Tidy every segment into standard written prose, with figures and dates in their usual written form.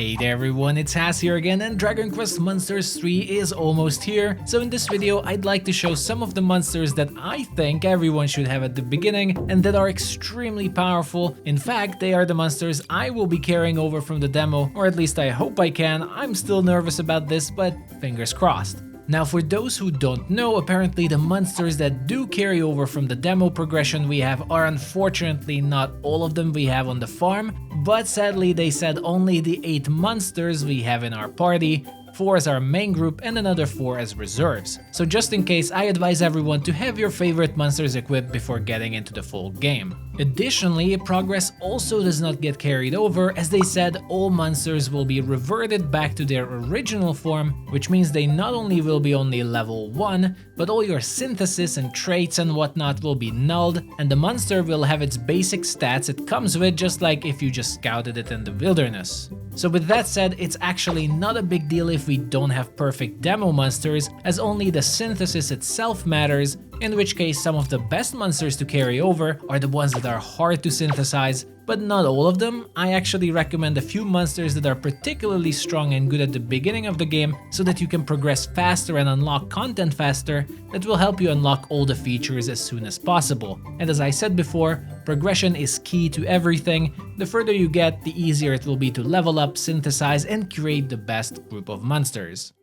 Hey there everyone, it's Haz here again, and Dragon Quest Monsters 3 is almost here. So in this video I'd like to show some of the monsters that I think everyone should have at the beginning and that are extremely powerful. In fact, they are the monsters I will be carrying over from the demo, or at least I hope I can. I'm still nervous about this, but fingers crossed. Now for those who don't know, apparently the monsters that do carry over from the demo progression we have are unfortunately not all of them we have on the farm, but sadly they said only the 8 monsters we have in our party, 4 as our main group and another 4 as reserves. So just in case, I advise everyone to have your favorite monsters equipped before getting into the full game. Additionally, progress also does not get carried over, as they said all monsters will be reverted back to their original form, which means they not only will be only level 1, but all your synthesis and traits and whatnot will be nulled, and the monster will have its basic stats it comes with, just like if you just scouted it in the wilderness. So with that said, it's actually not a big deal if we don't have perfect demo monsters, as only the synthesis itself matters, in which case some of the best monsters to carry over are the ones that are hard to synthesize, but not all of them. I actually recommend a few monsters that are particularly strong and good at the beginning of the game, so that you can progress faster and unlock content faster that will help you unlock all the features as soon as possible. And as I said before, progression is key to everything. The further you get, the easier it will be to level up, synthesize, and create the best group of monsters.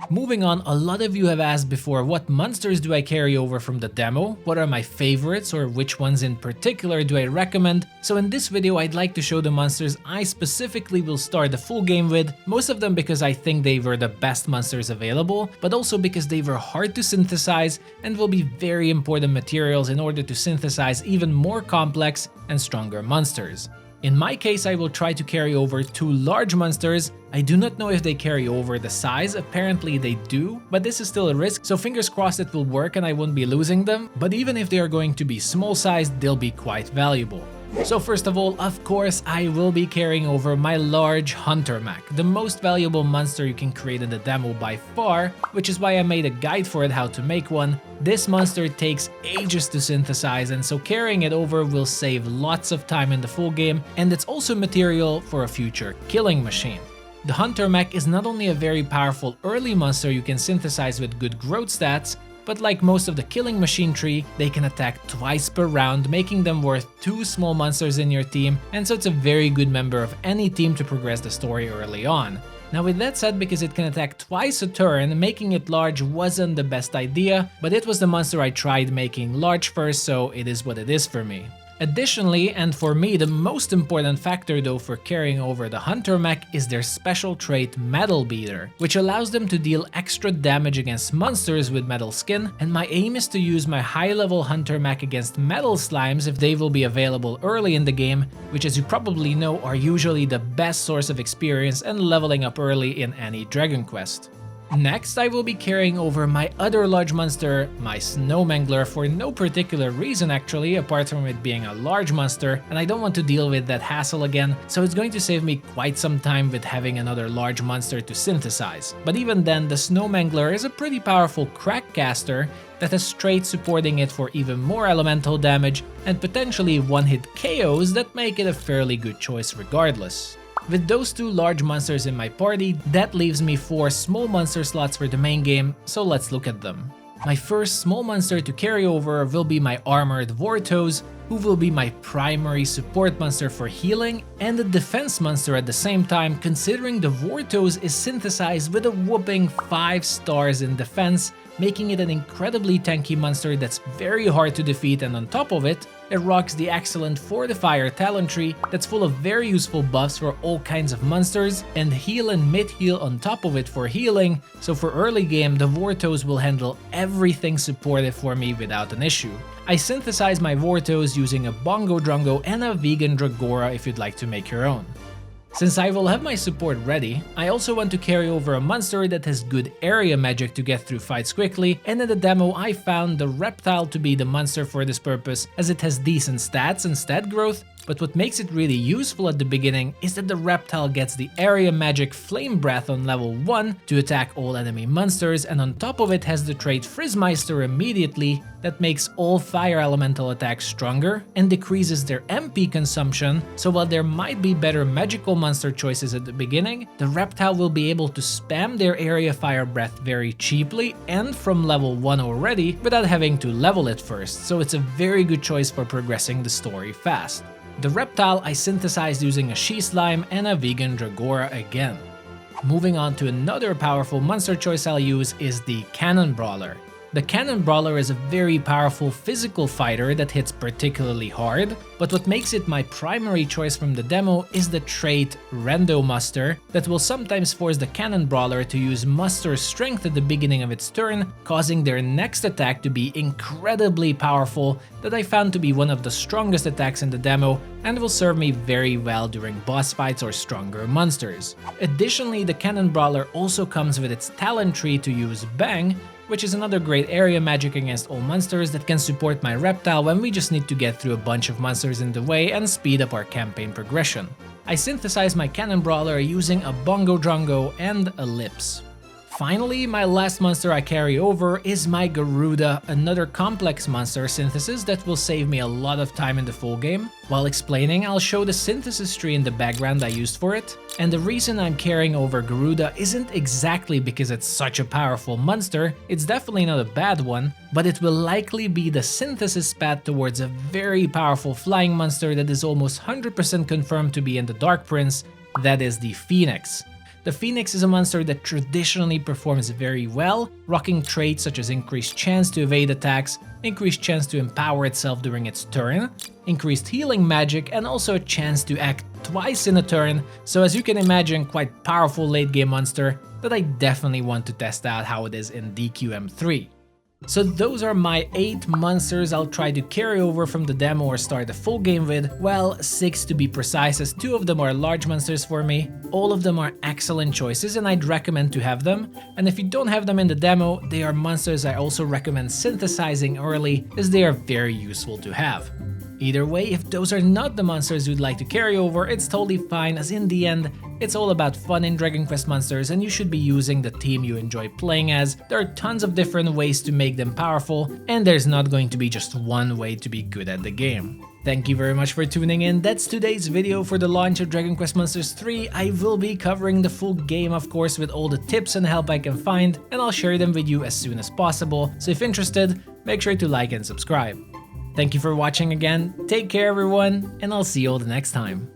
Moving on, a lot of you have asked before, what monsters do I carry over from the demo? What are my favorites, or which ones in particular do I recommend? So in this video I'd like to show the monsters I specifically will start the full game with, most of them because I think they were the best monsters available, but also because they were hard to synthesize and will be very important materials in order to synthesize even more complex and stronger monsters. In my case, I will try to carry over 2 large monsters. I do not know if they carry over the size, apparently they do, but this is still a risk, so fingers crossed it will work and I won't be losing them. But even if they are going to be small sized, they'll be quite valuable. So first of all, of course, I will be carrying over my large Hunter Mech, the most valuable monster you can create in the demo by far, which is why I made a guide for it how to make one. This monster takes ages to synthesize, and so carrying it over will save lots of time in the full game, and it's also material for a future killing machine. The Hunter Mech is not only a very powerful early monster you can synthesize with good growth stats, but like most of the killing machine tree, they can attack twice per round, making them worth 2 small monsters in your team, and so it's a very good member of any team to progress the story early on. Now with that said, because it can attack twice a turn, making it large wasn't the best idea, but it was the monster I tried making large first, so it is what it is for me. Additionally, and for me the most important factor though for carrying over the Hunter Mech, is their special trait Metal Beater, which allows them to deal extra damage against monsters with metal skin, and my aim is to use my high level Hunter Mech against metal slimes if they will be available early in the game, which as you probably know are usually the best source of experience and leveling up early in any Dragon Quest. Next, I will be carrying over my other large monster, my Snowmangler, for no particular reason actually, apart from it being a large monster, and I don't want to deal with that hassle again, so it's going to save me quite some time with having another large monster to synthesize. But even then, the Snowmangler is a pretty powerful crack caster that has traits supporting it for even more elemental damage, and potentially one-hit KOs that make it a fairly good choice regardless. With those 2 large monsters in my party, that leaves me 4 small monster slots for the main game, so let's look at them. My first small monster to carry over will be my armored Wartois, who will be my primary support monster for healing and a defense monster at the same time, considering the Wartois is synthesized with a whopping 5 stars in defense, making it an incredibly tanky monster that's very hard to defeat, and on top of it, it rocks the excellent Fortifier talent tree that's full of very useful buffs for all kinds of monsters, and heal and mid-heal on top of it for healing, so for early game the Wartois will handle everything supportive for me without an issue. I synthesize my Wartois using a Bongo Drongo and a Vegan Dragora if you'd like to make your own. Since I will have my support ready, I also want to carry over a monster that has good area magic to get through fights quickly, and in the demo I found the Raptile to be the monster for this purpose, as it has decent stats and stat growth, But what makes it really useful at the beginning is that the Raptile gets the area magic Flame Breath on level 1 to attack all enemy monsters, and on top of it has the trait Frizzmeister immediately that makes all fire elemental attacks stronger and decreases their MP consumption, so while there might be better magical monster choices at the beginning, the Raptile will be able to spam their area fire breath very cheaply and from level 1 already without having to level it first, so it's a very good choice for progressing the story fast. The Raptile I synthesized using a She Slime and a vegan Dragora again. Moving on to another powerful monster choice I'll use is the Cannonbrawler. The Cannonbrawler is a very powerful physical fighter that hits particularly hard, but what makes it my primary choice from the demo is the trait Rendo Muster that will sometimes force the Cannonbrawler to use Muster Strength at the beginning of its turn, causing their next attack to be incredibly powerful that I found to be one of the strongest attacks in the demo and will serve me very well during boss fights or stronger monsters. Additionally, the Cannonbrawler also comes with its talent tree to use Bang, which is another great area magic against all monsters that can support my Raptile when we just need to get through a bunch of monsters in the way and speed up our campaign progression. I synthesized my Cannonbrawler using a Bongo Drongo and a Lips. Finally, my last monster I carry over is my Garuda, another complex monster synthesis that will save me a lot of time in the full game. While explaining, I'll show the synthesis tree in the background I used for it, and the reason I'm carrying over Garuda isn't exactly because it's such a powerful monster, it's definitely not a bad one, but it will likely be the synthesis path towards a very powerful flying monster that is almost 100% confirmed to be in the Dark Prince, that is the Phoenix. The Phoenix is a monster that traditionally performs very well, rocking traits such as increased chance to evade attacks, increased chance to empower itself during its turn, increased healing magic, and also a chance to act twice in a turn, so as you can imagine, quite powerful late game monster that I definitely want to test out how it is in DQM3. So those are my 8 monsters I'll try to carry over from the demo or start the full game with, well 6 to be precise, as 2 of them are large monsters for me. All of them are excellent choices and I'd recommend to have them, and if you don't have them in the demo, they are monsters I also recommend synthesizing early as they are very useful to have. Either way, if those are not the monsters you'd like to carry over, it's totally fine, as in the end, it's all about fun in Dragon Quest monsters and you should be using the team you enjoy playing as. There are tons of different ways to make them powerful, and there's not going to be just one way to be good at the game. Thank you very much for tuning in. That's today's video for the launch of Dragon Quest Monsters 3. I will be covering the full game, of course, with all the tips and help I can find, and I'll share them with you as soon as possible, so if interested, make sure to like and subscribe. Thank you for watching again, take care everyone, and I'll see you all the next time.